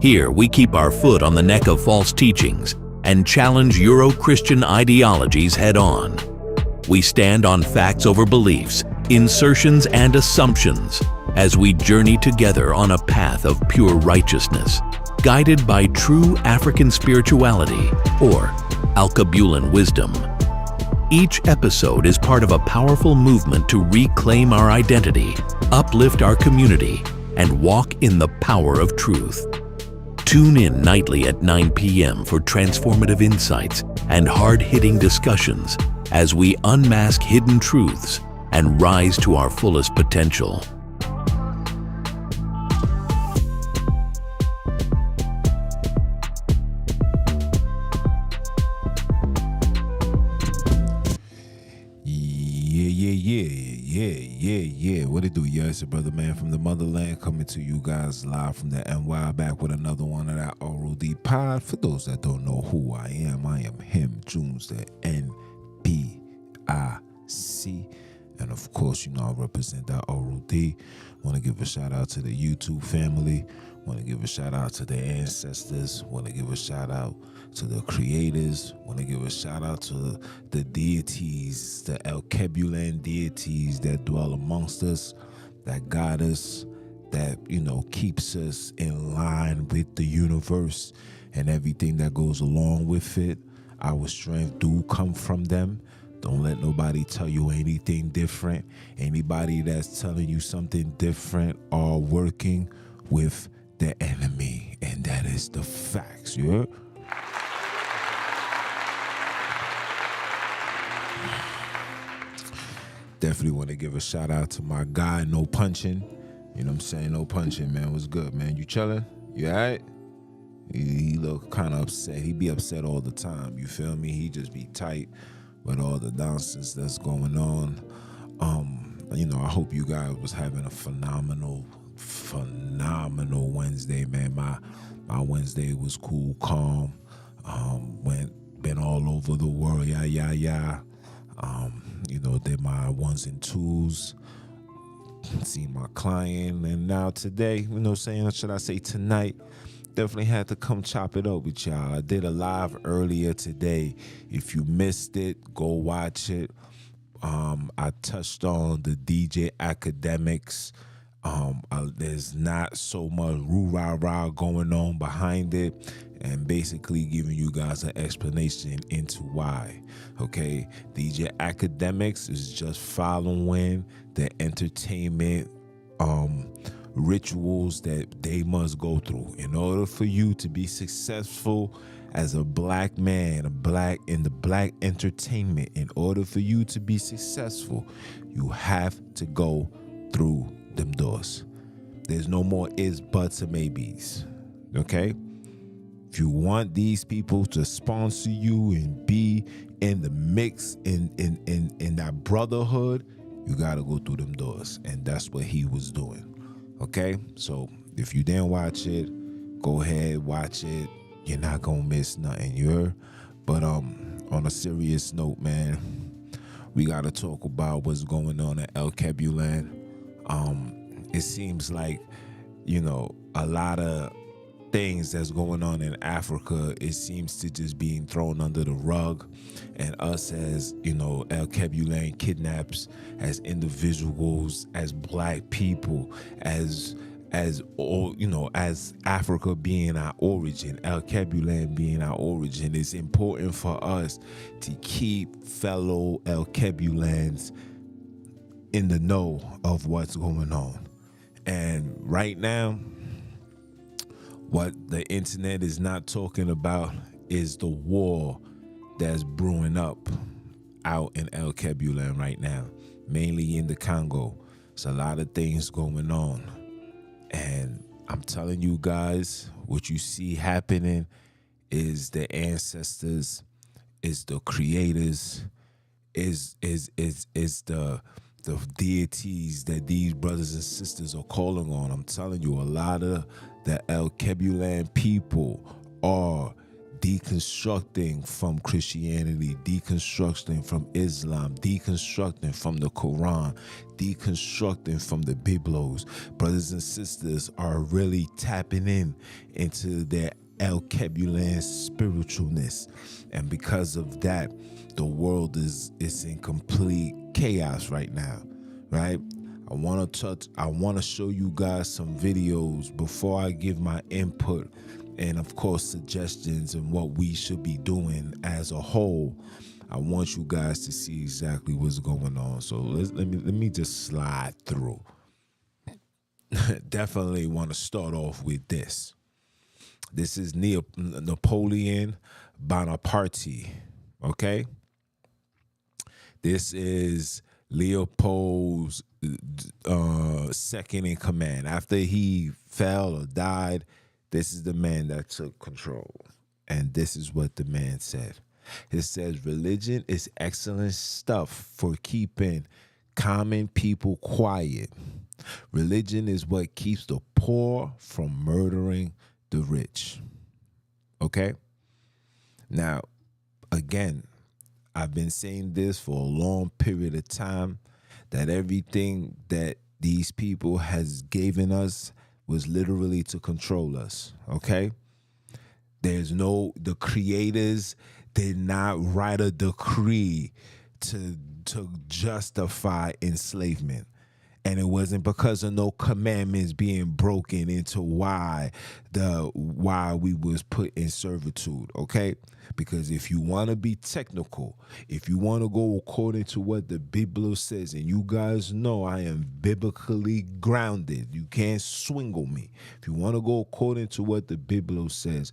Here, we keep our foot on the neck of false teachings and challenge Euro-Christian ideologies head-on. We stand on facts over beliefs, insertions and assumptions as we journey together on a path of pure righteousness, guided by true African spirituality or Alkebulan wisdom. Each episode is part of a powerful movement to reclaim our identity, uplift our community, and walk in the power of truth. Tune in nightly at 9 p.m. for transformative insights and hard-hitting discussions as we unmask hidden truths and rise to our fullest potential. Yeah. What it do? Yeah, it's your brother man from the motherland coming to you guys live from the NY, back with another one of that R.O.D. pod. For those that don't know who I am him, Junes, the NBIC. And of course, you know, I represent that R.O.D. Want to give a shout out to the YouTube family. Want to give a shout out to their ancestors. Want to give a shout out to the creators. Want to give a shout out to the deities, the Alkebulan deities that dwell amongst us, that guide us, that, you know, keeps us in line with the universe and everything that goes along with it. Our strength do come from them. Don't let nobody tell you anything different. Anybody that's telling you something different are working with the enemy, and that is the facts. You heard? Definitely want to give a shout out to my guy, No Punching. You know what I'm saying? No Punching, man. What's good, man? You chilling? You all right? He look kind of upset. He be upset all the time. You feel me? He just be tight with all the nonsense that's going on. You know, I hope you guys was having a phenomenal Wednesday, man. My Wednesday was cool, calm. Been all over the world, yeah. You know, did my 1s and 2s, seen my client, and now today, you know, should I say tonight, definitely had to come chop it up with y'all. I did a live earlier today. If you missed it, go watch it. I touched on the DJ academics. There's not so much rah-rah going on behind it, and basically giving you guys an explanation into why. Okay, DJ academics is just following the entertainment rituals that they must go through in order for you to be successful as a black man, in the black entertainment. In order for you to be successful, you have to go through them doors. There's no more is, buts, or maybes. Okay? If you want these people to sponsor you and be in the mix, in that brotherhood, you gotta go through them doors. And that's what he was doing. Okay? So if you didn't watch it, go ahead, watch it. You're not gonna miss nothing, you heard? But on a serious note, man, we gotta talk about what's going on at Alkebulan. It seems like, you know, a lot of things that's going on in Africa, it seems to just being thrown under the rug, and us as, you know, Alkebulan kidnaps as individuals, as black people, as all, you know, as Africa being our origin, Alkebulan being our origin, it's important for us to keep fellow Alkebulans in the know of what's going on. And right now, what the internet is not talking about is the war that's brewing up out in Alkebulan right now, mainly in the Congo. There's a lot of things going on. And I'm telling you guys, what you see happening is the ancestors, is the creators, is the deities that these brothers and sisters are calling on. I'm telling you, a lot of the Alkebulan people are deconstructing from Christianity, deconstructing from Islam, deconstructing from the Quran, deconstructing from the Biblos. Brothers and sisters are really tapping into their Alkebulan spiritualness, and because of that, the world is in complete chaos right now, right? I want to show you guys some videos before I give my input and of course suggestions and what we should be doing as a whole. I want you guys to see exactly what's going on. So let me just slide through. Definitely want to start off with this. This is Napoleon Bonaparte, okay? This is Leopold's second in command. After he fell or died, this is the man that took control. And this is what the man said. It says, religion is excellent stuff for keeping common people quiet. Religion is what keeps the poor from murdering the rich. Okay? Now, again, I've been saying this for a long period of time, that everything that these people has given us was literally to control us, okay? The creators did not write a decree to justify enslavement. And it wasn't because of no commandments being broken into why we was put in servitude, okay? Because if you want to be technical, if you want to go according to what the Bible says, and you guys know I am biblically grounded, you can't swingle me. If you want to go according to what the Bible says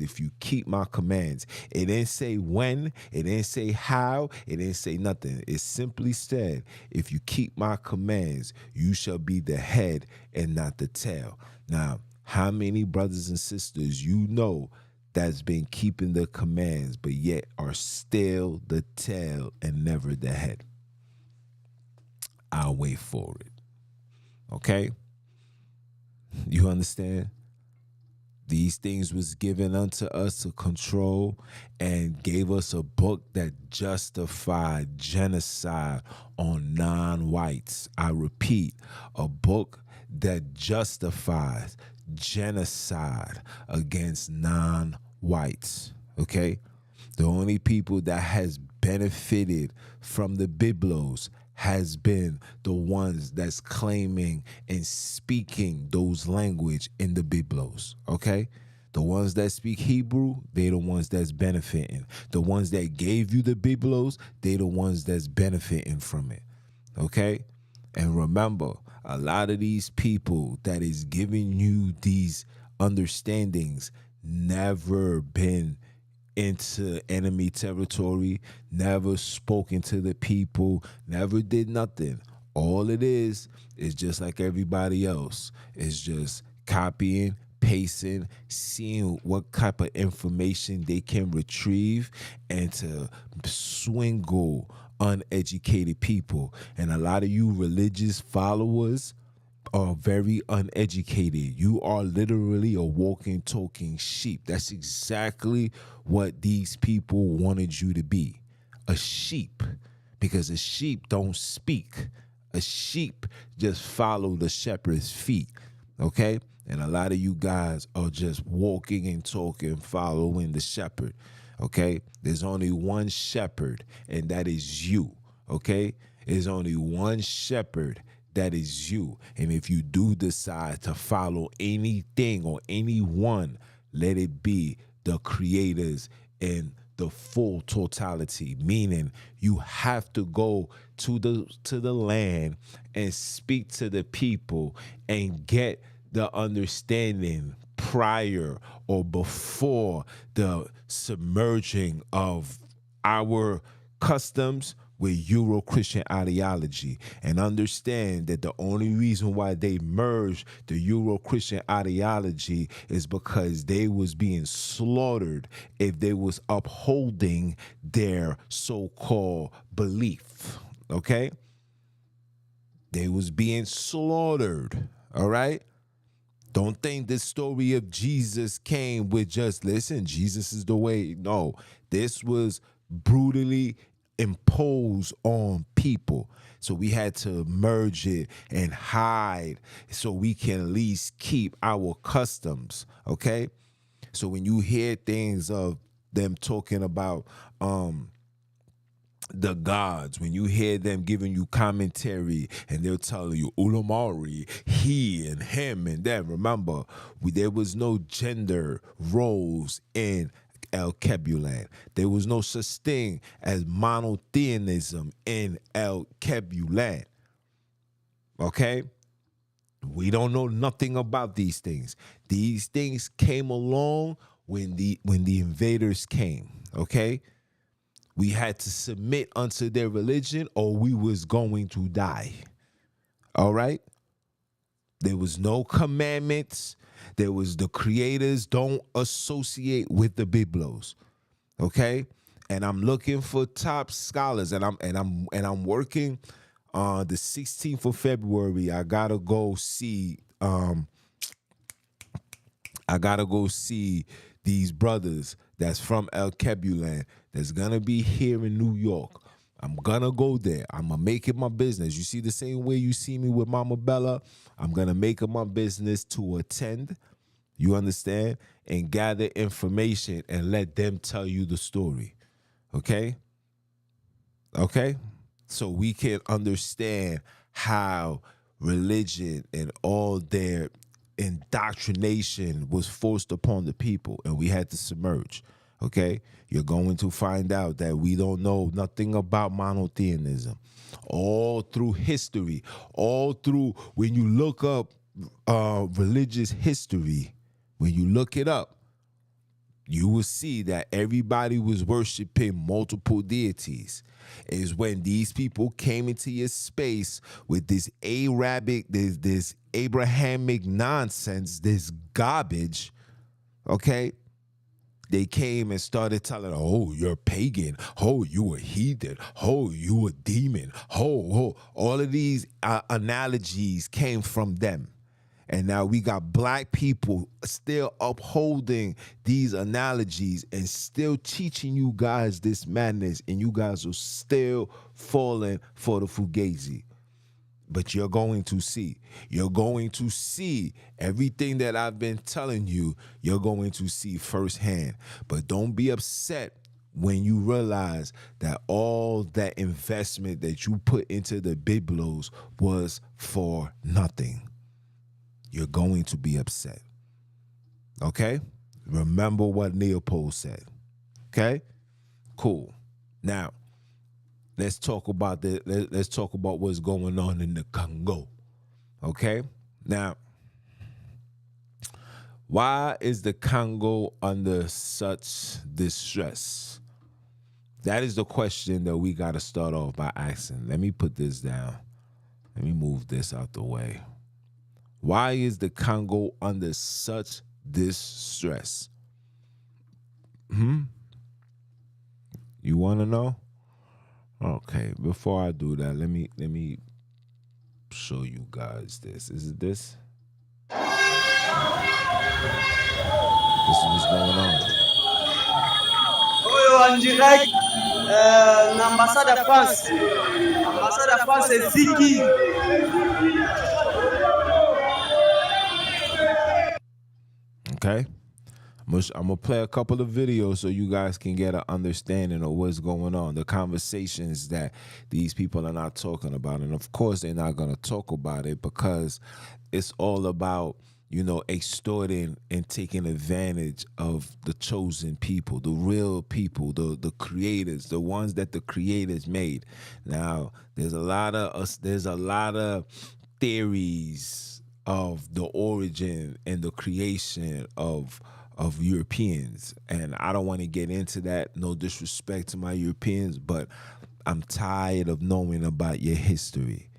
if you keep my commands, it didn't say when, it didn't say how, it didn't say nothing. It simply said, if you keep my commands, you shall be the head and not the tail. Now, how many brothers and sisters you know that's been keeping the commands, but yet are still the tail and never the head? I'll wait for it. Okay? You understand? These things was given unto us to control and gave us a book that justified genocide on non-whites. I repeat, a book that justifies genocide against non-whites, okay? The only people that has benefited from the Biblos has been the ones that's claiming and speaking those language in the Biblos, okay? The ones that speak Hebrew, they the ones that's benefiting. The ones that gave you the Biblos, they the ones that's benefiting from it, okay? And remember, a lot of these people that is giving you these understandings never been into enemy territory, never spoken to the people, never did nothing. All it is just like everybody else. It's just copying, pasting, seeing what type of information they can retrieve and to swingle uneducated people. And a lot of you religious followers are very uneducated. You are literally a walking, talking sheep. That's exactly what these people wanted you to be. A sheep. Because a sheep don't speak. A sheep just follow the shepherd's feet. Okay? And a lot of you guys are just walking and talking, following the shepherd. Okay? There's only one shepherd, and that is you. Okay? There's only one shepherd, that is you. And if you do decide to follow anything or anyone, let it be the creators in the full totality, meaning you have to go to the land and speak to the people and get the understanding prior or before the submerging of our customs with Euro-Christian ideology, and understand that the only reason why they merged the Euro-Christian ideology is because they was being slaughtered if they was upholding their so-called belief, okay? They was being slaughtered, all right? Don't think this story of Jesus came with just, listen, Jesus is the way. No, this was brutally imposed on people. So we had to merge it and hide so we can at least keep our customs, okay? So when you hear things of them talking about the gods, when you hear them giving you commentary and they're telling you Ulamari, he and him and them, remember, there was no gender roles in Alkebulan. There was no such thing as monotheism in Alkebulan. Okay? We don't know nothing about these things. These things came along when the invaders came, okay? We had to submit unto their religion or we was going to die. All right? There was no commandments. There was the creators don't associate with the Biblos. Okay? And I'm looking for top scholars and I'm working on the 16th of February. I got to go see these brothers that's from Alkebulan that's gonna be here in New York. I'm gonna go there. I'm gonna make it my business. You see the same way you see me with Mama Bella? I'm gonna make it my business to attend, you understand, and gather information and let them tell you the story. Okay? Okay? So we can understand how religion and all their indoctrination was forced upon the people and we had to submerge. Okay? You're going to find out that we don't know nothing about monotheism. All through history, all through when you look up religious history, when you look it up, you will see that everybody was worshiping multiple deities. Is when these people came into your space with this Arabic, this Abrahamic nonsense, this garbage, okay? They came and started telling, oh, you're pagan. Oh, you a heathen. Oh, you a demon. Oh. All of these analogies came from them. And now we got black people still upholding these analogies and still teaching you guys this madness, and you guys are still falling for the fugazi. But you're going to see everything that I've been telling you, you're going to see firsthand. But don't be upset when you realize that all that investment that you put into the Biblos was for nothing. You're going to be upset. Okay? Remember what Leopold said. Okay? Cool. Now, let's talk about what's going on in the Congo. Okay? Now, why is the Congo under such distress? That is the question that we got to start off by asking. Let me put this down. Let me move this out the way. Why is the Congo under such distress? You want to know? Okay, before I do that, let me show you guys this. Is it this? This is what's going on. En direct, l'ambassade de France. L'ambassade de France, c'est Ziki. Okay. I'm gonna play a couple of videos so you guys can get an understanding of what's going on, the conversations that these people are not talking about. And of course, they're not gonna talk about it because it's all about, extorting and taking advantage of the chosen people, the real people, the creators, the ones that the creators made. Now, there's a lot of theories of the origin and the creation of Europeans. And I don't want to get into that. No disrespect to my Europeans, but I'm tired of knowing about your history.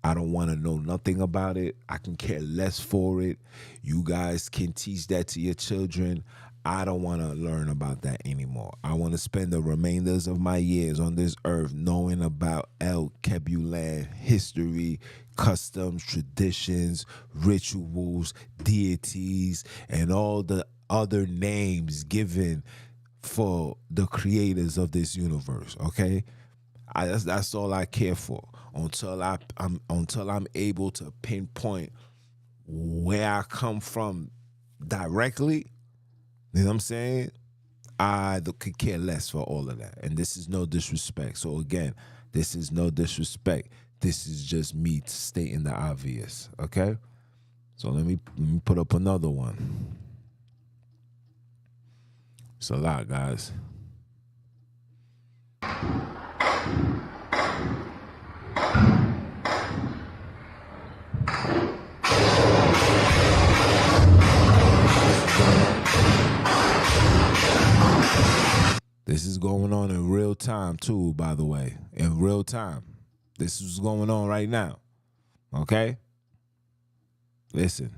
I don't want to know nothing about it. I can care less for it. You guys can teach that to your children. I don't want to learn about that anymore. I want to spend the remainders of my years on this earth knowing about Alkebulan history, customs, traditions, rituals, deities, and all the other names given for the creators of this universe. Okay, that's all I care for until I'm able to pinpoint where I come from directly. You know what I'm saying? I could care less for all of that. And this is no disrespect. So again, this is no disrespect. This is just me stating the obvious. Okay? So let me put up another one. It's a lot, guys. This is going on in real time too, by the way. In real time. This is going on right now. Okay? Listen.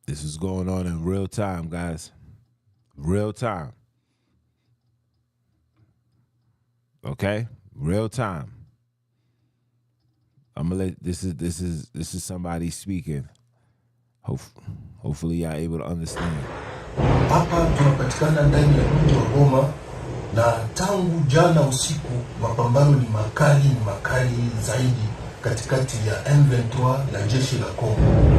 This is going on in real time, guys. Real time. Okay? Real time. I'm gonna let this is somebody speaking. Hopefully y'all able to understand. Hapa tunapatikana ndani ya mji wa Goma, na tangu jana usiku mapambano ni makali zaidi katikati ya M23 na jeshi la Congo.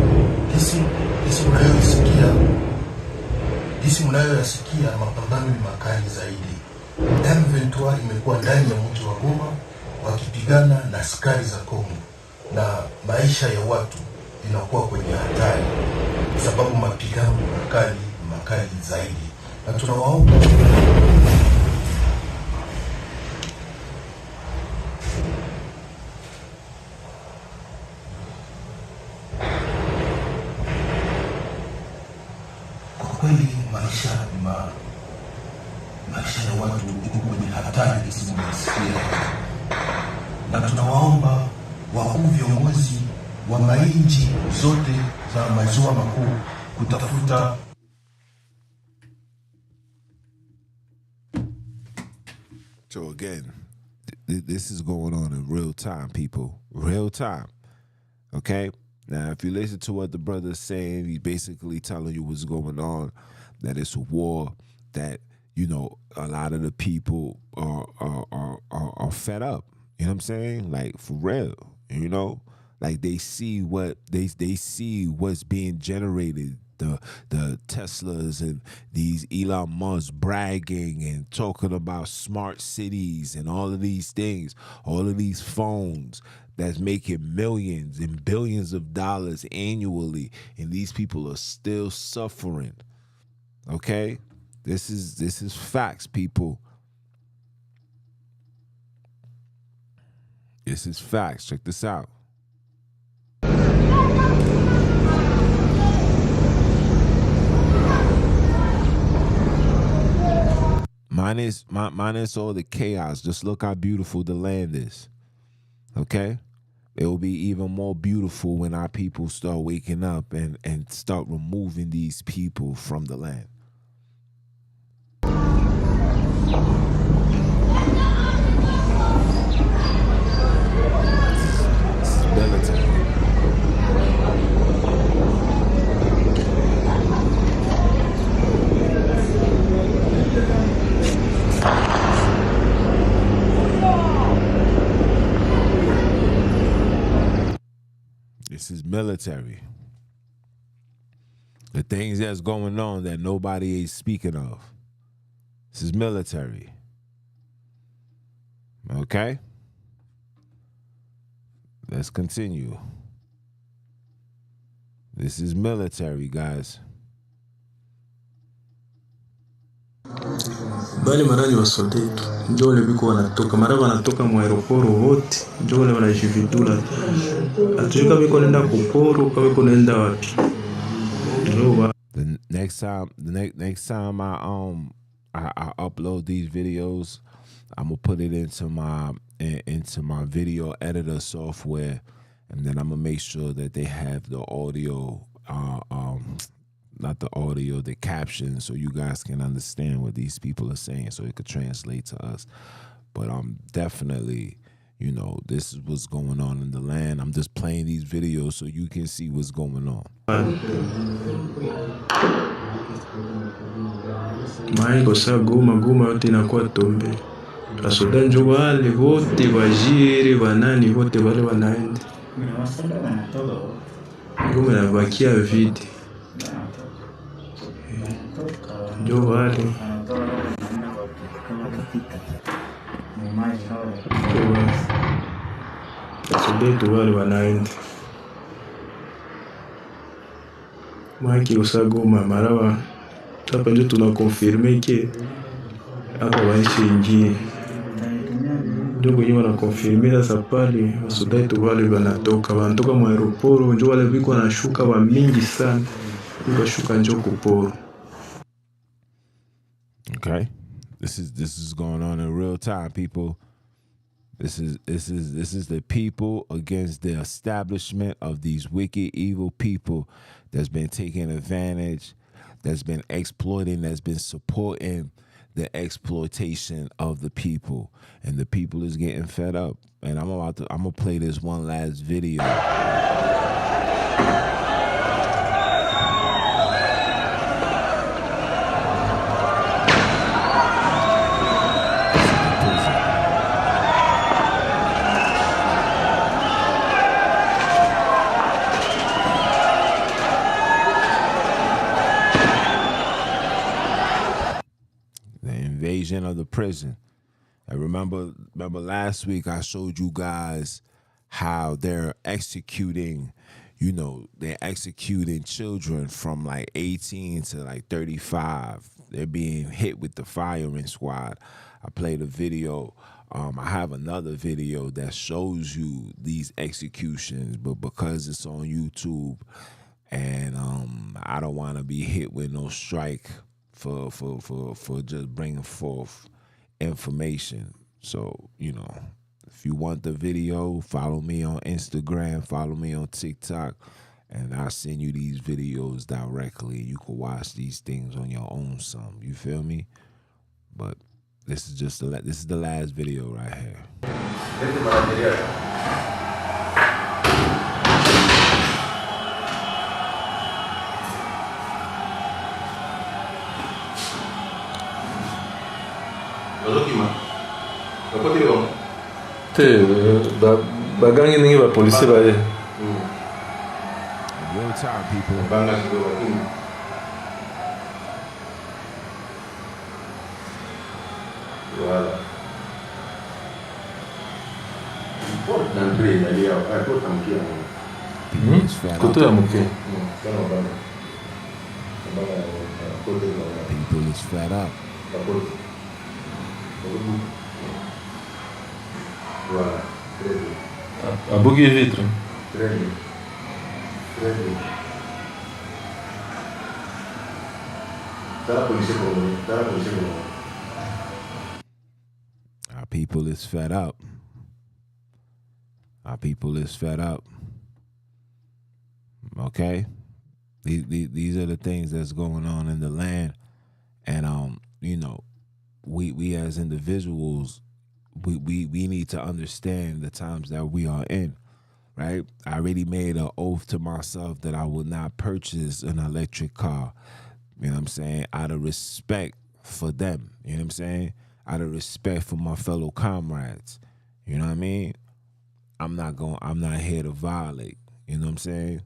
Hisi mnayoyasikia mapambano ni makali zaidi. M23 imekuwa ndani ya mji wa Goma wakipigana na askari za Congo, na maisha ya watu inakuwa kwenye hatari sababu mapigano ni makali zaidi. Na tunawaomba kwa kweli, maisha ya watu iko kwenye hatari isiyoelezeka, na tunawaomba wakuu viongozi wa mainchi zote za maziwa makuu kutafuta. So again, this is going on in real time, people. Real time. Okay? Now, if you listen to what the brother's saying, he's basically telling you what's going on, that it's a war, that, you know, a lot of the people are fed up. You know what I'm saying? Like, for real, you know? Like, they see what's being generated, the Teslas and these Elon Musk bragging and talking about smart cities and all of these things, all of these phones that's making millions and billions of dollars annually, and these people are still suffering. Okay? This is facts, people. This is facts. Check this out. Minus all the chaos. Just look how beautiful the land is. Okay? It will be even more beautiful when our people start waking up and start removing these people from the land. This is military. This is military. The things that's going on that nobody is speaking of. This is military. Okay? Let's continue. This is military, guys. Bali marani wa sodetu njo wale biko wanatoka mara wanatoka mu aeroporo wote njo wale wanajividula atujuka biko nenda kuporo kwa biko nenda wapi. The next time I upload these videos, I'm gonna put it into my video editor software, and then I'm gonna make sure that they have the audio, not the audio, the captions, so you guys can understand what these people are saying, so it could translate to us. But definitely, you know, this is what's going on in the land. I'm just playing these videos so you can see what's going on. Maiko saa goma yote inakuwa tombe. Asoda njo wale wote wajiri wanani wote wale wanaenda. Goma inabakia vide. Njo wale. Asoda wale wanaenda. Maiki saa goma marawa. Hapa ndio tunakonfirme ke hapa waishi ingie ndio kwenye wanakonfirme sasa pale wasudaitu wale wanatoka mu aeroporo ndio wale biko wanashuka wa mingi sana biko shuka njo kuporo. Okay, this is going on in real time, people. This is the people against the establishment of these wicked, evil people that's been taking advantage, that's been exploiting, that's been supporting the exploitation of the people, and the people is getting fed up. And I'm gonna play this one last video. Of the prison. I remember last week I showed you guys how they're executing, they're executing children from like 18 to like 35. They're being hit with the firing squad. I played a video. I have another video that shows you these executions, but because it's on YouTube and I don't want to be hit with no strike for just bringing forth information. So, if you want the video, follow me on Instagram, follow me on TikTok, and I'll send you these videos directly. You can watch these things on your own some. You feel me? But this is the last video right here. Bagangi ningi ba polisi ba ye. Real time, people. Voilà. D'entrée d'ailleurs, pour tanker. Koto ya muke. People is fed up. Voilà, très bien. A bougie vitre. Très bien. Très bien. T'as la police pour nous. Our people is fed up. Our people is fed up. Okay? These are the things that's going on in the land. And we as individuals, we need to understand the times that we are in, right? I already made an oath to myself that I will not purchase an electric car, you know what I'm saying, out of respect for them, you know what I'm saying, out of respect for my fellow comrades, you know what I mean? I'm not here to violate, you know what I'm saying?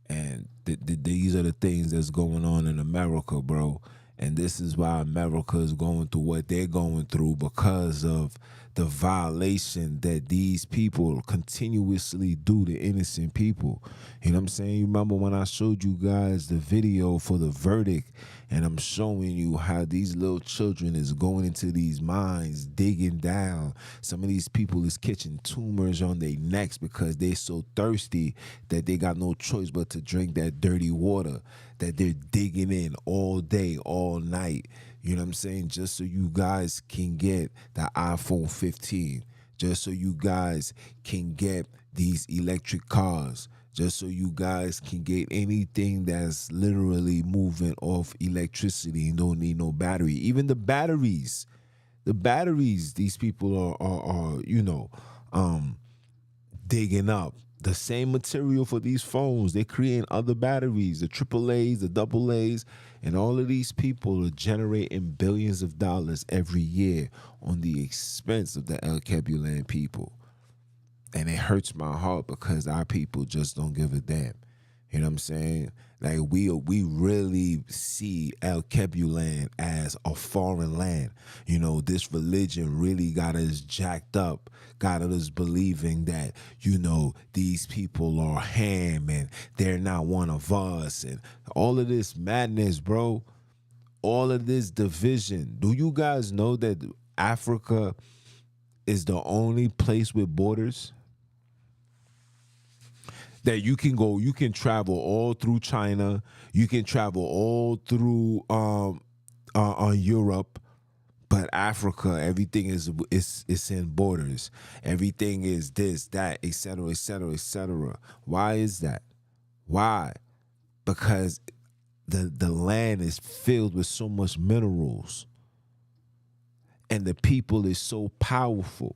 And these are the things that's going on in America, bro. And this is why America is going through what they're going through, because of the violation that these people continuously do to innocent people. You know what I'm saying? You remember when I showed you guys the video for the verdict, and I'm showing you how these little children is going into these mines, digging down. Some of these people is catching tumors on their necks because they're so thirsty that they got no choice but to drink that dirty water that they're digging in all day, all night. You know what I'm saying? Just so you guys can get the iPhone 15. Just so you guys can get these electric cars. Just so you guys can get anything that's literally moving off electricity and don't need no battery. Even the batteries, these people are digging up. The same material for these phones, they're creating other batteries, the AAAs, the AA's, and all of these people are generating billions of dollars every year on the expense of the Alkebulan people. And it hurts my heart because our people just don't give a damn. You know what I'm saying? Like we really see Alkebulan as a foreign land. You know, this religion really got us jacked up, got us believing that, you know, these people are ham and they're not one of us, and all of this madness, bro. All of this division. Do you guys know that Africa is the only place with borders? That you can go, you can travel all through China, you can travel all through Europe, but Africa, everything is in borders. Everything is this, that, etc., etc., etc. Why is that? Why? Because the land is filled with so much minerals, and the people is so powerful.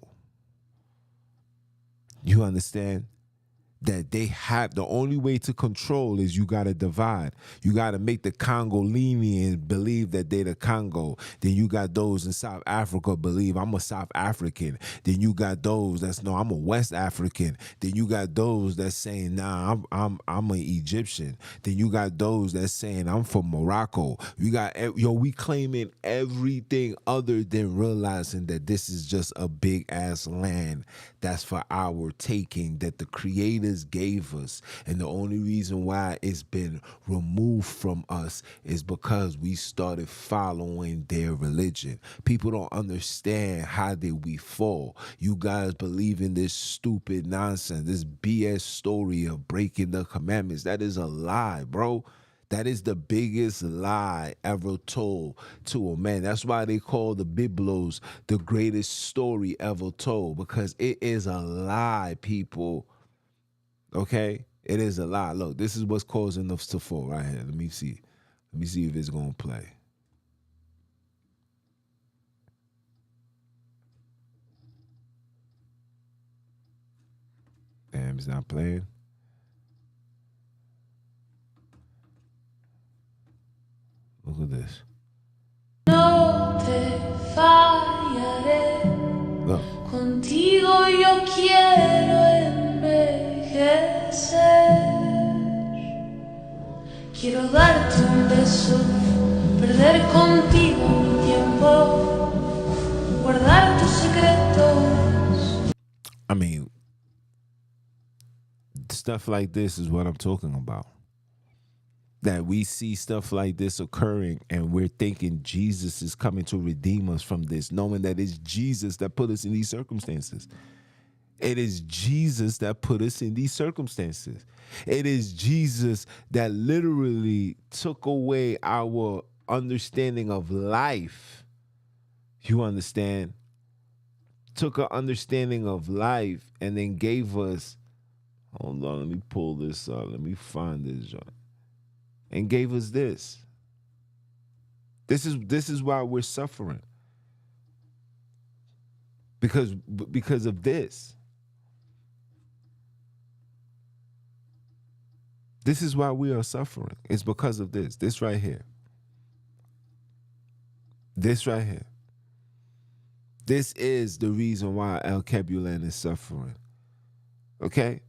You understand? That they have, the only way to control is you got to divide. You got to make the Congolinians believe that they're the Congo. Then you got those in South Africa believe I'm a South African. Then you got those that's no, I'm a West African. Then you got those that's saying nah, I'm an Egyptian. Then you got those that's saying I'm from Morocco. We got we claiming everything other than realizing that this is just a big ass land that's for our taking, that the creators gave us. And the only reason why it's been removed from us is because we started following their religion. People don't understand how did we fall. You guys believe in this stupid nonsense, this BS story of breaking the commandments. That is a lie, bro. That is the biggest lie ever told to a man. That's why they call the Biblos the greatest story ever told, because it is a lie, people. Okay? It is a lie. Look, this is what's causing us to fall right here. Let me see. Let me see if it's going to play. Damn, it's not playing. Look at this. No te fallaré. Look. Contigo yo quiero envejecer. Quiero darte un beso, perder contigo mi tiempo, guardar tus secretos. I mean, stuff like this is what I'm talking about. That we see stuff like this occurring and we're thinking Jesus is coming to redeem us from this, knowing that it's Jesus that put us in these circumstances. It is Jesus that put us in these circumstances. It is Jesus that literally took away our understanding of life. You understand? Took an understanding of life and then gave us, hold on, let me pull this up. Let me find this joint. And gave us this. This is why we're suffering. Because of this. This is why we are suffering. It's because of this. This right here. This right here. This is the reason why Alkebulan is suffering. Okay?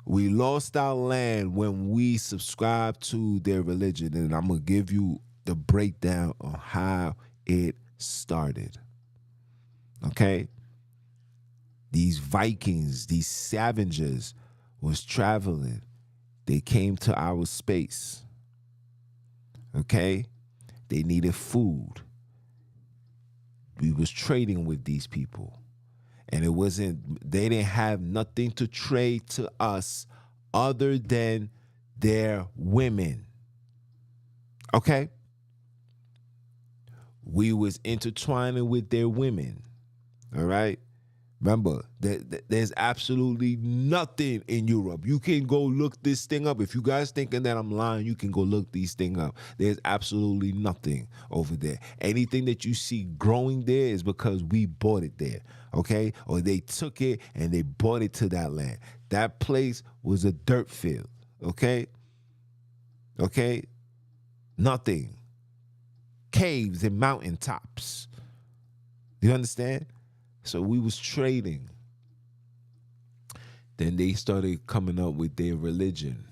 We lost our land when we subscribed to their religion. And I'm going to give you the breakdown on how it started. Okay? These Vikings, these scavengers was traveling. They came to our space. Okay? They needed food. We was trading with these people. And they didn't have nothing to trade to us other than their women. Okay? We was intertwining with their women. All right? Remember, there's absolutely nothing in Europe. You can go look this thing up. If you guys thinking that I'm lying, you can go look these things up. There's absolutely nothing over there. Anything that you see growing there is because we bought it there, okay? Or they took it and they brought it to that land. That place was a dirt field, okay? Okay? Nothing. Caves and mountaintops. You understand? So we was trading. Then they started coming up with their religion.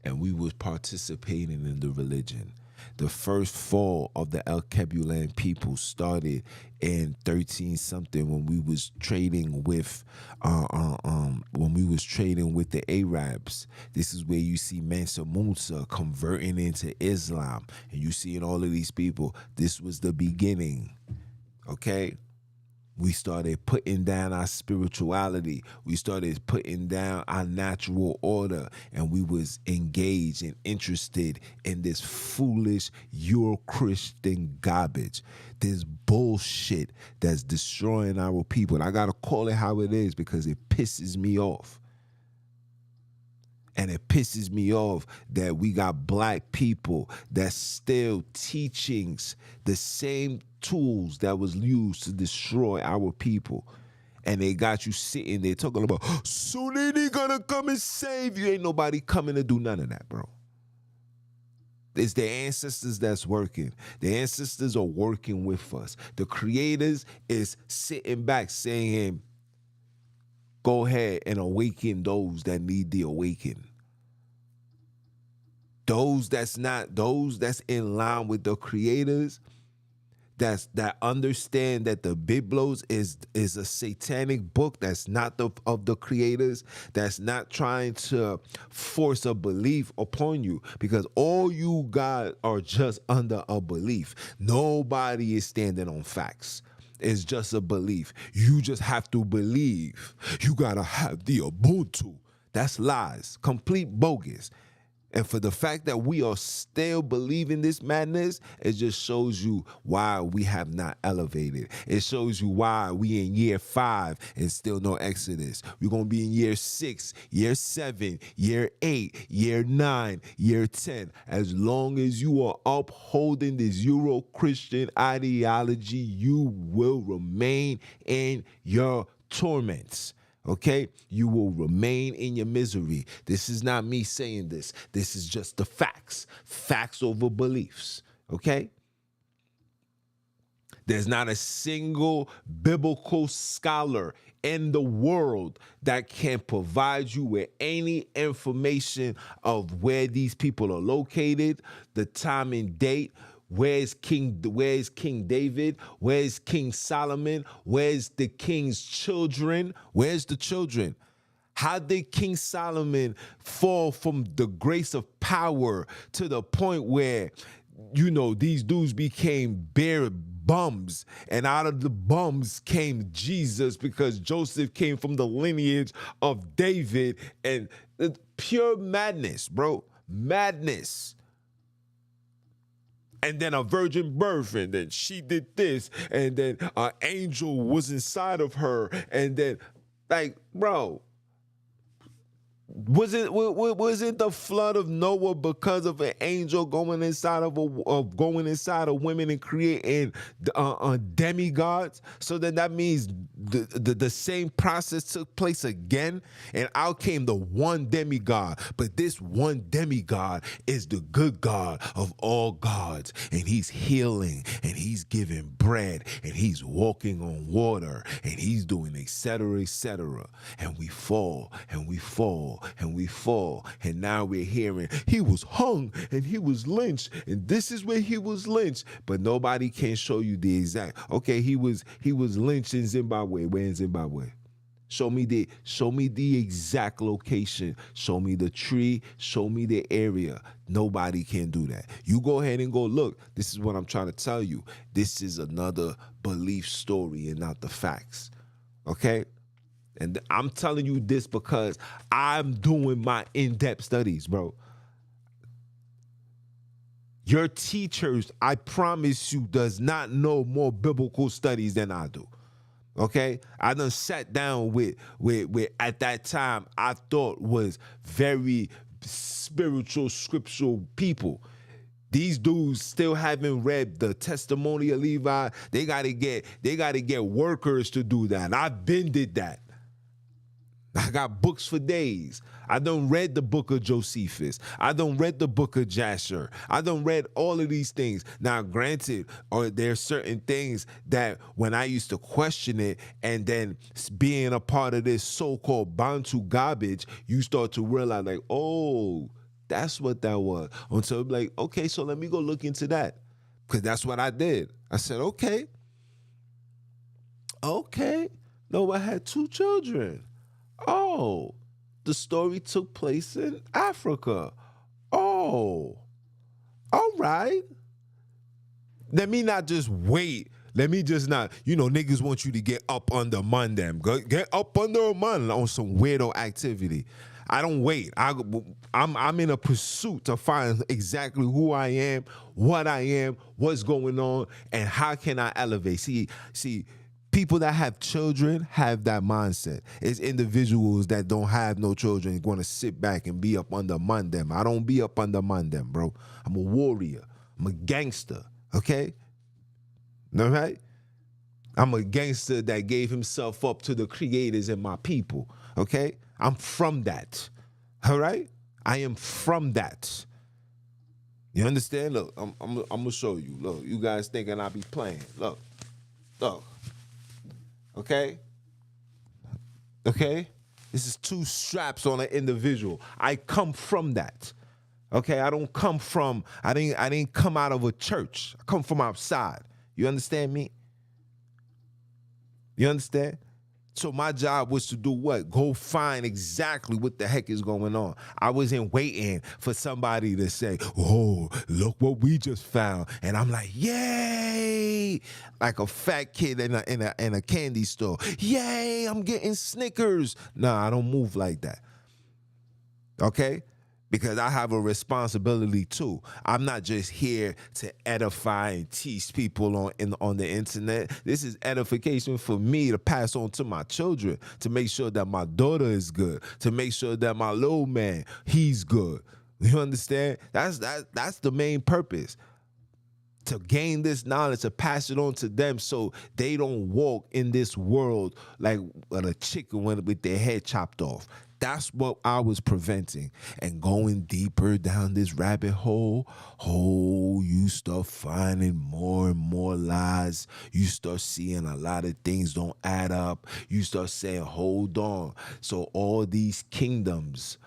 And we was participating in the religion. The first fall of the Alkebulan people started in 13-something when we was trading with the Arabs. This is where you see Mansa Musa converting into Islam. And you see in all of these people, this was the beginning. Okay? We started putting down our spirituality. We started putting down our natural order. And we was engaged and interested in this foolish Euro-Christian garbage. This bullshit that's destroying our people. And I got to call it how it is because it pisses me off. And it pisses me off that we got black people that's still teachings the same tools that was used to destroy our people. And they got you sitting there talking about, soon they gonna come and save you. Ain't nobody coming to do none of that, bro. It's the ancestors that's working. The ancestors are working with us. The creators is sitting back saying, go ahead and awaken those that need the awakening. Those that's in line with the creators, that understand that the Biblos is a satanic book that's not of the creators, that's not trying to force a belief upon you, because all you got are just under a belief. Nobody is standing on facts. It's just a belief. You just have to believe. You gotta have the Ubuntu. That's lies, complete bogus. And for the fact that we are still believing this madness, it just shows you why we have not elevated. It shows you why we in year 5 and still no Exodus. We're going to be in year 6, year 7, year 8, year 9, year 10. As long as you are upholding this Euro-Christian ideology, you will remain in your torments. Okay? You will remain in your misery. This is not me saying this. This is just the facts. Facts over beliefs. Okay? There's not a single biblical scholar in the world that can provide you with any information of where these people are located, the time and date. Where's King David? Where's King Solomon? Where's the king's children? Where's the children? How did King Solomon fall from the grace of power to the point where, these dudes became bare bums, and out of the bums came Jesus, because Joseph came from the lineage of David, and pure madness, bro. Madness. And then a virgin birth, and then she did this, and then an angel was inside of her, and then, bro, Was it the flood of Noah because of an angel going inside of women and creating demigods? So then that means the same process took place again, and out came the one demigod. But this one demigod is the good God of all gods, and he's healing, and he's giving bread, and he's walking on water, and he's doing etc., etc. And we fall, and we fall, and we fall, and now we're hearing he was hung and he was lynched, and this is where he was lynched, but nobody can show you the exact. Okay, he was lynched in Zimbabwe. Where in Zimbabwe? Show me the exact location. Show me the tree. Show me the area. Nobody can do that. You go ahead and go look. This is what I'm trying to tell you. This is another belief story and not the facts. Okay? And I'm telling you this because I'm doing my in-depth studies, bro. Your teachers, I promise you, does not know more biblical studies than I do. Okay? I done sat down with at that time I thought was very spiritual, scriptural people. These dudes still haven't read the testimony of Levi. They gotta get workers to do that. And I've been did that. I got books for days. I done read the book of Josephus. I done read the book of Jasher. I done read all of these things. Now, granted, there's certain things that when I used to question it, and then being a part of this so-called Bantu garbage, you start to realize like, oh, that's what that was. Until I'm like, okay, so let me go look into that. Because that's what I did. I said, okay. No, I had 2 children. Oh, the story took place in Africa. Oh, all right. Let me not just wait. Let me just not, niggas want you to get up under man them. Get up under a man on some weirdo activity. I don't wait. I'm in a pursuit to find exactly who I am, what I am, what's going on, and how can I elevate. See, people that have children have that mindset. It's individuals that don't have no children going to sit back and be up under man them. I don't be up under man them, bro. I'm a warrior. I'm a gangster, okay? All right? I'm a gangster that gave himself up to the creators and my people, okay? I'm from that, all right? I am from that. You understand? Look, I'm going to show you. Look, you guys thinking I be playing. Look. Okay? This is 2 straps on an individual. I come from that. Okay? I didn't come out of a church. I come from outside. You understand me? You understand? So my job was to do what? Go find exactly what the heck is going on. I wasn't waiting for somebody to say, oh, look what we just found. And I'm like, yay! Like a fat kid in a candy store. Yay, I'm getting Snickers. Nah, I don't move like that. Okay? Because I have a responsibility too. I'm not just here to edify and teach people on the internet. This is edification for me to pass on to my children, to make sure that my daughter is good, to make sure that my little man, he's good. You understand? That's the main purpose. To gain this knowledge, to pass it on to them so they don't walk in this world like a chicken with their head chopped off. That's what I was preventing. And going deeper down this rabbit hole, you start finding more and more lies. You start seeing a lot of things don't add up. You start saying, hold on. So all these kingdoms,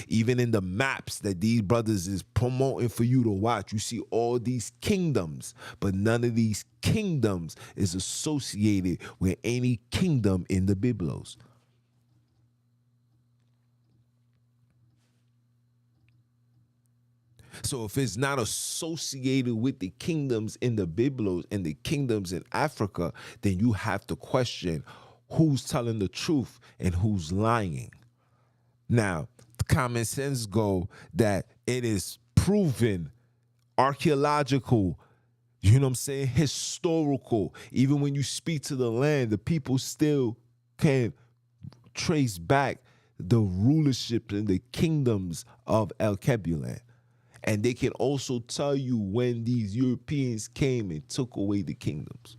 even in the maps that these brothers is promoting for you to watch, you see all these kingdoms, but none of these kingdoms is associated with any kingdom in the Biblos. So if it's not associated with the kingdoms in the Biblos and the kingdoms in Africa, then you have to question who's telling the truth and who's lying. Now, common sense go that it is proven archaeological, you know what I'm saying, historical. Even when you speak to the land, the people still can trace back the rulership and the kingdoms of Alkebulan. And they can also tell you when these Europeans came and took away the kingdoms.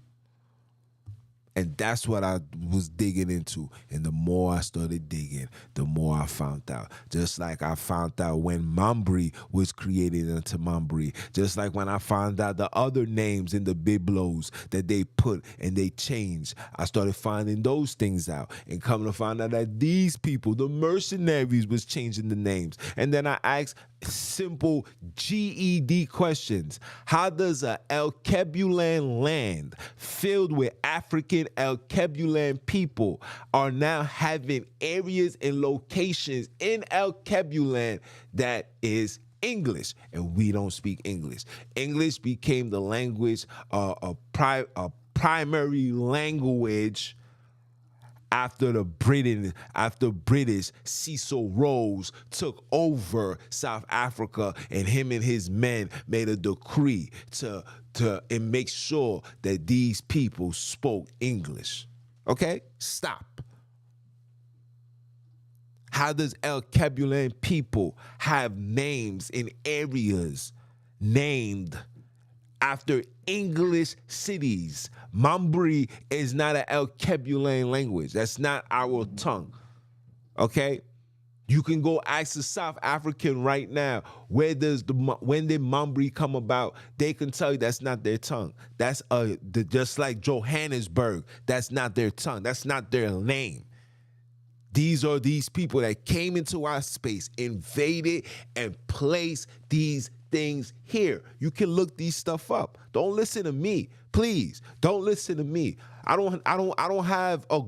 And that's what I was digging into. And the more I started digging, the more I found out. Just like I found out when Mambri was created into Mambri. Just like when I found out the other names in the Biblos that they put and they changed. I started finding those things out. And coming to find out that these people, the mercenaries, was changing the names. And then I asked simple GED questions. How does a Alkebulan land filled with African Alkebulan people are now having areas and locations in Alkebulan that is English, and we don't speak English. English became the language, a primary language after British Cecil Rhodes took over South Africa, and him and his men made a decree to make sure that these people spoke English. Okay? Stop. How does Alkebulan people have names in areas named after English cities? Mambri is not an Alkebulan language. That's not our tongue. Okay? You can go ask a South African right now, when did Mambri come about? They can tell you that's not their tongue. That's just like Johannesburg. That's not their tongue. That's not their name. These are these people that came into our space, invaded, and placed these things here. You can look these stuff up. Don't listen to me, please. Don't listen to me. I don't have a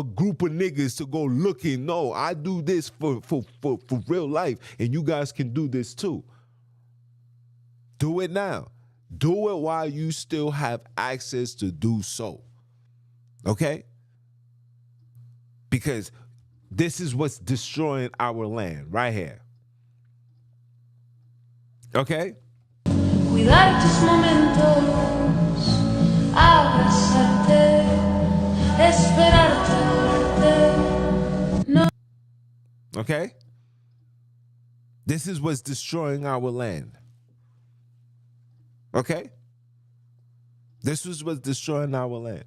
group of niggas to go looking. No, I do this for real life, and you guys can do this too. Do it now. Do it while you still have access to do so. Okay? Because this is what's destroying our land right here. Okay? Cuidar tus momentos, abrazarte, esperarte, verte. No. Okay? This is what's destroying our land. Okay? This is what's destroying our land.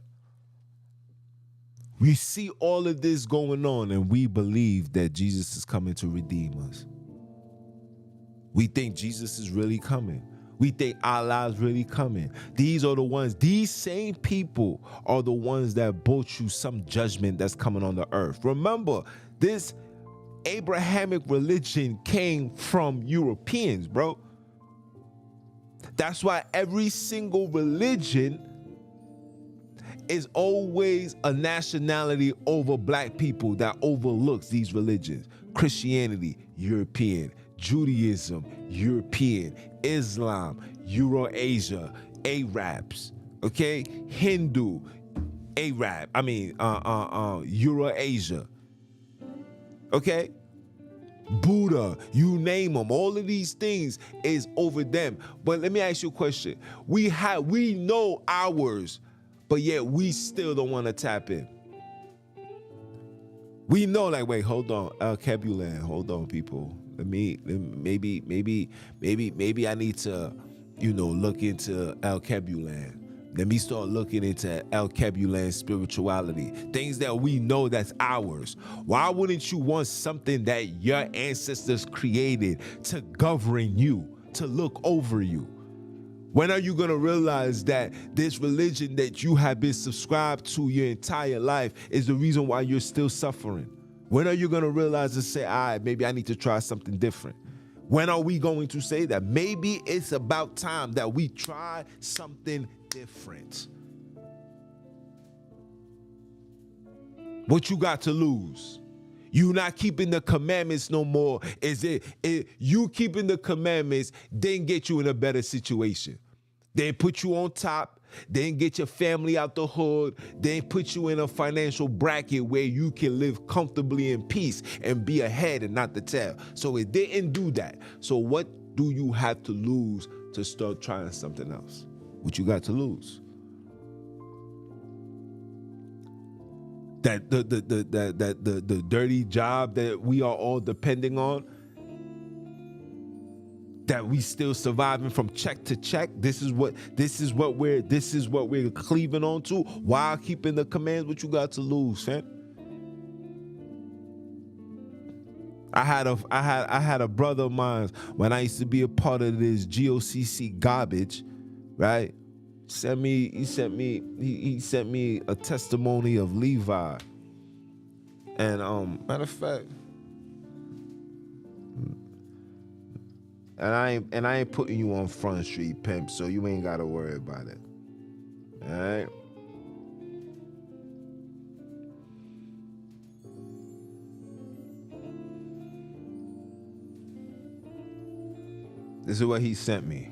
We see all of this going on, and we believe that Jesus is coming to redeem us. We think Jesus is really coming. We think Allah is really coming. These are the ones, these same people are the ones that brought you some judgment that's coming on the earth. Remember, this Abrahamic religion came from Europeans, bro. That's why every single religion is always a nationality over black people that overlooks these religions. Christianity, European. Judaism, European. Islam, Euro-Asia. Arabs, okay? Hindu, Euro-Asia. Okay? Buddha, you name them. All of these things is over them. But let me ask you a question. We know ours, but yet we still don't want to tap in. We know, like, wait, hold on, Alkebulan, hold on, people. Maybe I need to, look into Alkebulan. Let me start looking into Alkebulan spirituality, things that we know that's ours. Why wouldn't you want something that your ancestors created to govern you, to look over you? When are you going to realize that this religion that you have been subscribed to your entire life is the reason why you're still suffering? When are you going to realize and say, all right, maybe I need to try something different? When are we going to say that? Maybe it's about time that we try something different. What you got to lose? You not keeping the commandments no more. Is it you keeping the commandments then get you in a better situation? Then put you on top, then get your family out the hood, then put you in a financial bracket where you can live comfortably in peace and be ahead and not the tail. So it didn't do that. So what do you have to lose to start trying something else? What you got to lose? that the dirty job that we are all depending on, that we still surviving from check to check. This is what we're cleaving on to while keeping the commands. What you got to lose, fam? I had a brother of mine when I used to be a part of this GOCC garbage, right? He sent me a testimony of Levi. And matter of fact, and I ain't putting you on Front Street, pimp, so you ain't gotta worry about it. All right. This is what he sent me.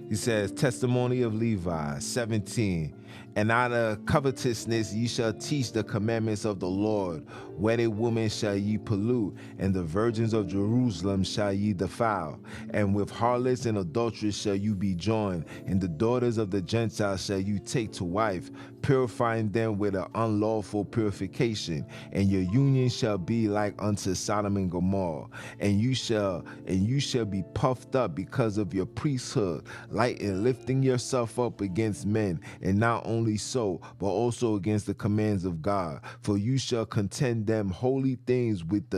He says, testimony of Levi 17. And out of covetousness ye shall teach the commandments of the Lord. Wedded women shall ye pollute, and the virgins of Jerusalem shall ye defile. And with harlots and adulterers shall you be joined, and the daughters of the Gentiles shall you take to wife, purifying them with an unlawful purification. And your union shall be like unto Sodom and Gomorrah. And you shall be puffed up because of your priesthood, light and lifting yourself up against men, and not only so, but also against the commands of God. For you shall contend them holy things with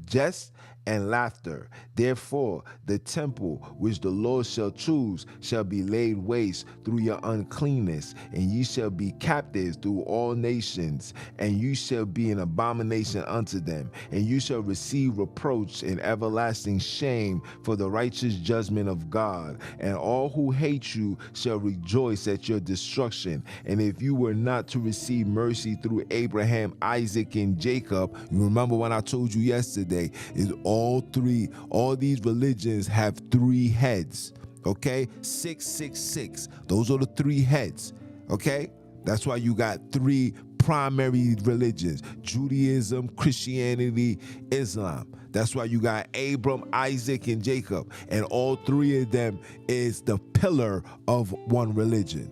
jest and laughter. Therefore, the temple which the Lord shall choose shall be laid waste through your uncleanness, and ye shall be captives through all nations, and you shall be an abomination unto them, and you shall receive reproach and everlasting shame for the righteous judgment of God. And all who hate you shall rejoice at your destruction. And if you were not to receive mercy through Abraham, Isaac, and Jacob, you remember what I told you yesterday, is all these religions have 3 heads, okay? 666, those are the 3 heads, okay? That's why you got 3 primary religions: Judaism, Christianity, Islam. That's why you got Abram, Isaac, and Jacob, and all 3 of them is the pillar of one religion,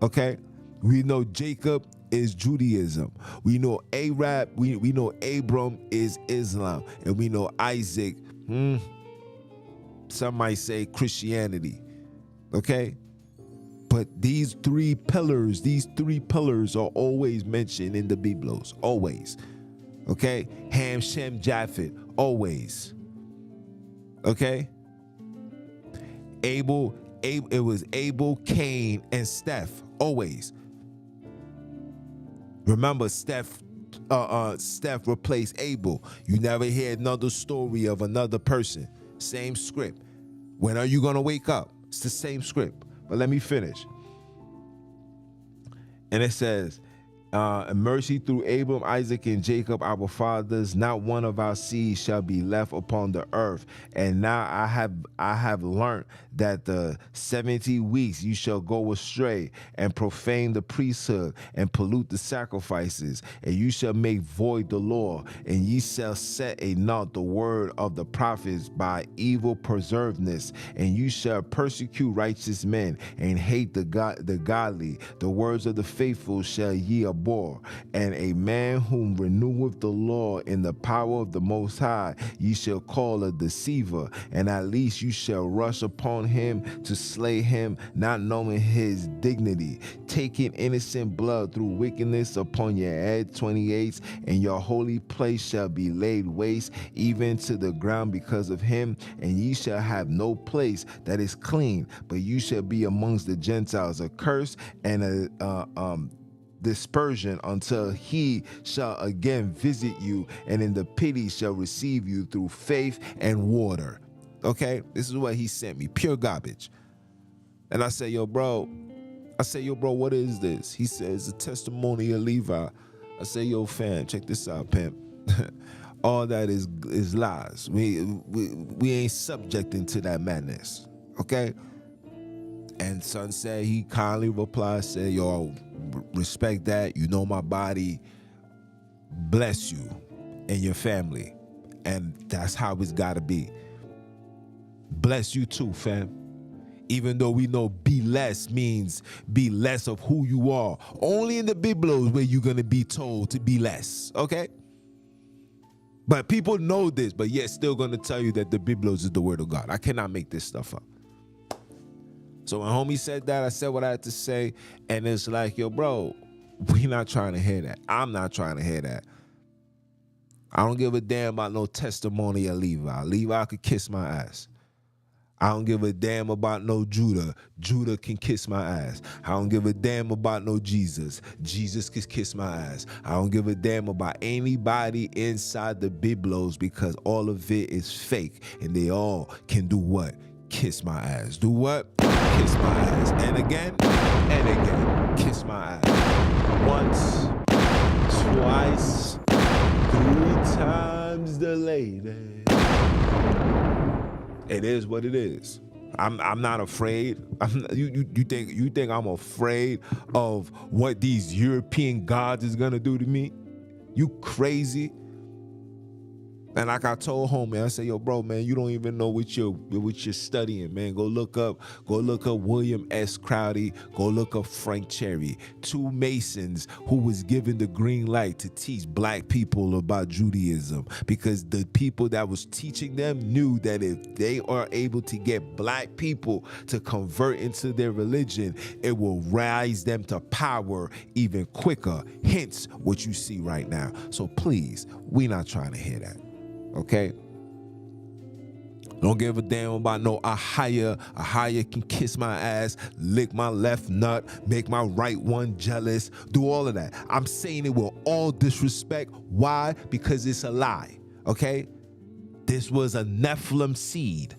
okay? We know Jacob is Judaism. We know we know Abram is Islam, and we know Isaac, some might say Christianity, okay? But these 3 pillars are always mentioned in the Biblos, always, okay? Ham, Shem, Japheth, always, okay? It was Abel, Cain, and Steph, always. Remember, Steph replaced Abel. You never hear another story of another person. Same script. When are you gonna wake up? It's the same script. But let me finish. And it says, mercy through Abram, Isaac, and Jacob, our fathers, not one of our seed shall be left upon the earth. And now I have learnt that the 70 weeks you shall go astray and profane the priesthood and pollute the sacrifices, and you shall make void the law, and ye shall set a naught the word of the prophets by evil preservedness, and you shall persecute righteous men and hate the godly. The words of the faithful shall ye abhor, and a man whom reneweth the law in the power of the Most High ye shall call a deceiver, and at least you shall rush upon him to slay him, not knowing his dignity, taking innocent blood through wickedness upon your head. 28, and your holy place shall be laid waste even to the ground because of him, and ye shall have no place that is clean, but you shall be amongst the Gentiles a curse and a dispersion until he shall again visit you, and in the pity shall receive you through faith and water. Okay, this is what he sent me, pure garbage. And I say, yo, bro, what is this? He says, the testimony of Levi. I say, yo, fam, check this out, pimp. All that is lies. We ain't subjecting to that madness, okay? And son said, he kindly replied, said, yo, respect that. You know my body. Bless you and your family. And that's how it's got to be. Bless you too, fam. Even though we know be less means be less of who you are. Only in the Biblos where you're going to be told to be less, okay? But people know this, but yet still going to tell you that the Biblos is the word of God. I cannot make this stuff up. So when homie said that, I said what I had to say, and it's like, yo, bro, we not trying to hear that. I'm not trying to hear that. I don't give a damn about no testimony of Levi. Levi could kiss my ass. I don't give a damn about no Judah. Judah can kiss my ass. I don't give a damn about no Jesus. Jesus can kiss my ass. I don't give a damn about anybody inside the Biblos because all of it is fake. And they all can do what? Kiss my ass. Do what? Kiss my ass. And again, kiss my ass. Once, twice, 3 times the lady. It is what it is. I'm not afraid. You think I'm afraid of what these European gods is gonna do to me? You crazy? And like I told homie, I said, yo, bro, man, you don't even know what you're studying, man. Go look up William S. Crowdy. Go look up Frank Cherry, 2 Masons who was given the green light to teach black people about Judaism because the people that was teaching them knew that if they are able to get black people to convert into their religion, it will rise them to power even quicker. Hence what you see right now. So please, we not trying to hear that. Okay? Don't give a damn about no Ahaya. Ahaya can kiss my ass, lick my left nut, make my right one jealous, do all of that. I'm saying it with all disrespect. Why? Because it's a lie. Okay? This was a Nephilim seed.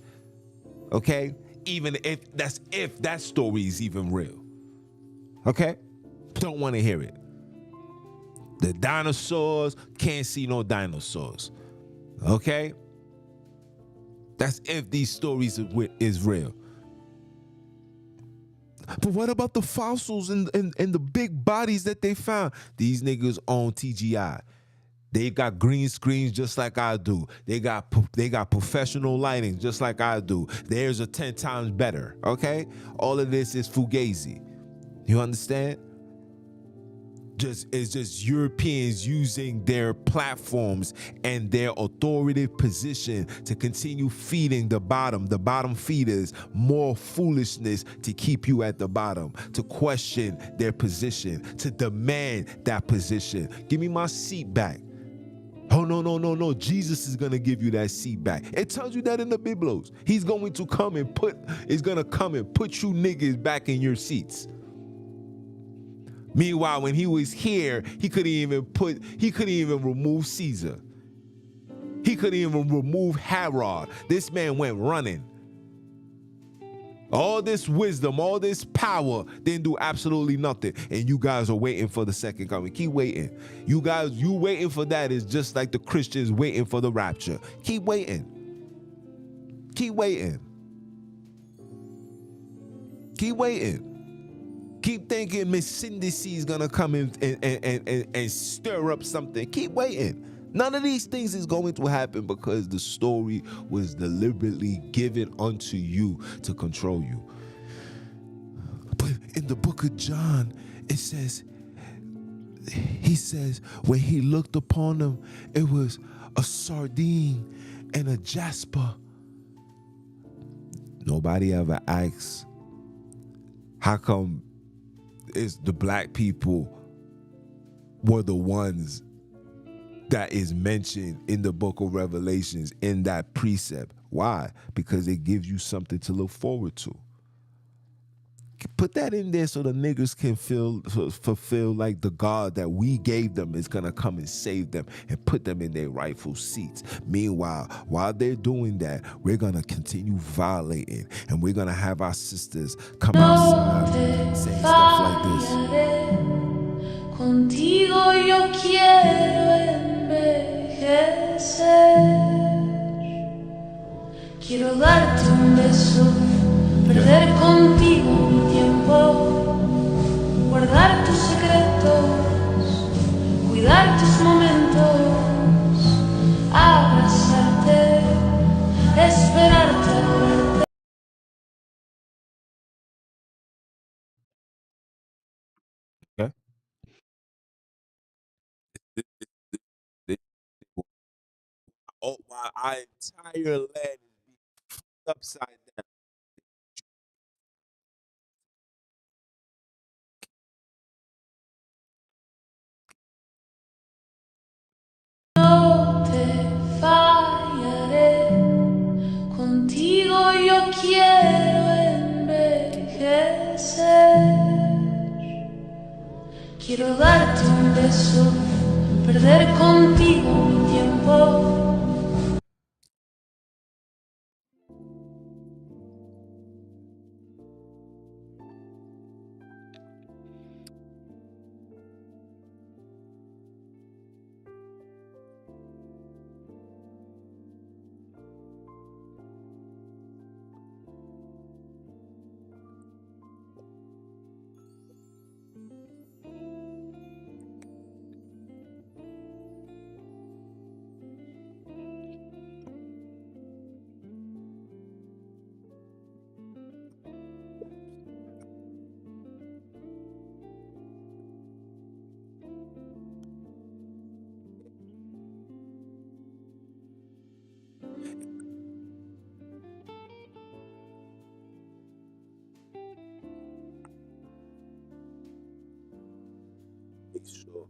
Okay? Even if that story is even real. Okay? Don't want to hear it. The dinosaurs, can't see no dinosaurs. Okay? That's if these stories is real. But what about the fossils and the big bodies that they found? These niggas own TGI. They got green screens just like I do. They got professional lighting just like I do. Theirs are 10 times better. Okay? All of this is fugazi. You understand? It's just Europeans using their platforms and their authoritative position to continue feeding the bottom feeders more foolishness to keep you at the bottom, to question their position, to demand that position. Give me my seat back. Oh, no. Jesus is going to give you that seat back. It tells you that in the Biblos. He's going to come and put you niggas back in your seats. Meanwhile, when he was here, he couldn't even remove Caesar. He couldn't even remove Herod. This man went running. All this wisdom, all this power didn't do absolutely nothing. And you guys are waiting for the second coming. Keep waiting. You waiting for that is just like the Christians waiting for the rapture. Keep waiting. Keep waiting. Keep waiting. Keep thinking Miss Cindy C is gonna come in and stir up something. Keep waiting. None of these things is going to happen because the story was deliberately given unto you to control you. But in the book of John, it says, he says, when he looked upon them, it was a sardine and a jasper. Nobody ever asks, how come it's the black people were the ones that is mentioned in the book of Revelations in that precept? Why? Because it gives you something to look forward to. Put that in there so the niggas can fulfill like the God that we gave them is gonna come and save them and put them in their rightful seats. Meanwhile, while they're doing that, we're gonna continue violating and we're gonna have our sisters come outside saying stuff like this. Contigo yo quiero envejecer. Quiero darte un beso, perder contigo mi tiempo, guardar tus secretos, cuidar tus momentos, abrazarte, esperarte. Oh, our entire land is being upside down. No te fallaré, contigo yo quiero envejecer. Quiero darte un beso, perder contigo mi tiempo. So,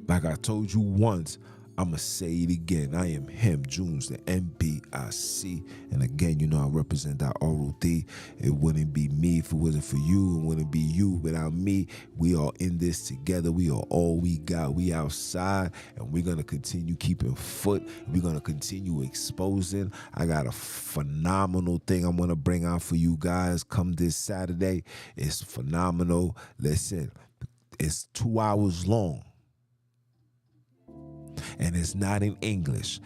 Like I told you once, I'ma say it again. I am him, Junes, the MBIC. And again, you know, I represent that R.O.D. It wouldn't be me if it wasn't for you. It wouldn't be you without me. We are in this together. We are all we got. We outside, and we're going to continue keeping foot. We're going to continue exposing. I got a phenomenal thing I'm going to bring out for you guys come this Saturday. It's phenomenal. Listen, it's 2 hours long. And it's not in English,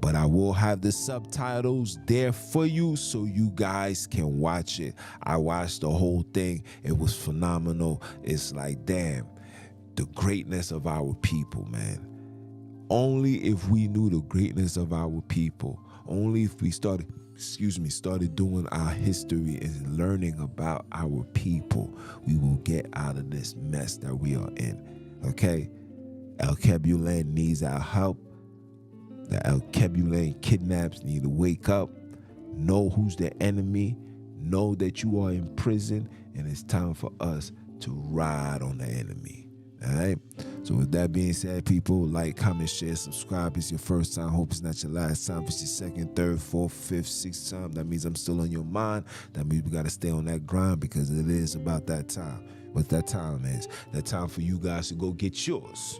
but I will have the subtitles there for you so you guys can watch it. I watched the whole thing. It was phenomenal. It's like, damn, the greatness of our people, man. Only if we knew the greatness of our people, only if we started doing our history and learning about our people, we will get out of this mess that we are in, okay? Alkebulan needs our help. The Alkebulan kidnaps need to wake up, know who's the enemy, know that you are in prison, and it's time for us to ride on the enemy. All right? So with that being said, people, like, comment, share, subscribe. It's your first time. Hope it's not your last time. If it's your second, third, fourth, fifth, sixth time, that means I'm still on your mind. That means we got to stay on that grind because it is about that time. What that time is. That time for you guys to go get yours.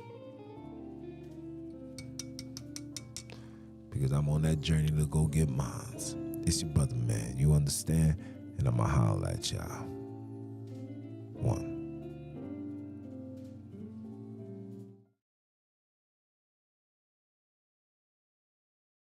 Because I'm on that journey to go get mines. It's your brother, man. You understand? And I'ma holler at y'all. One.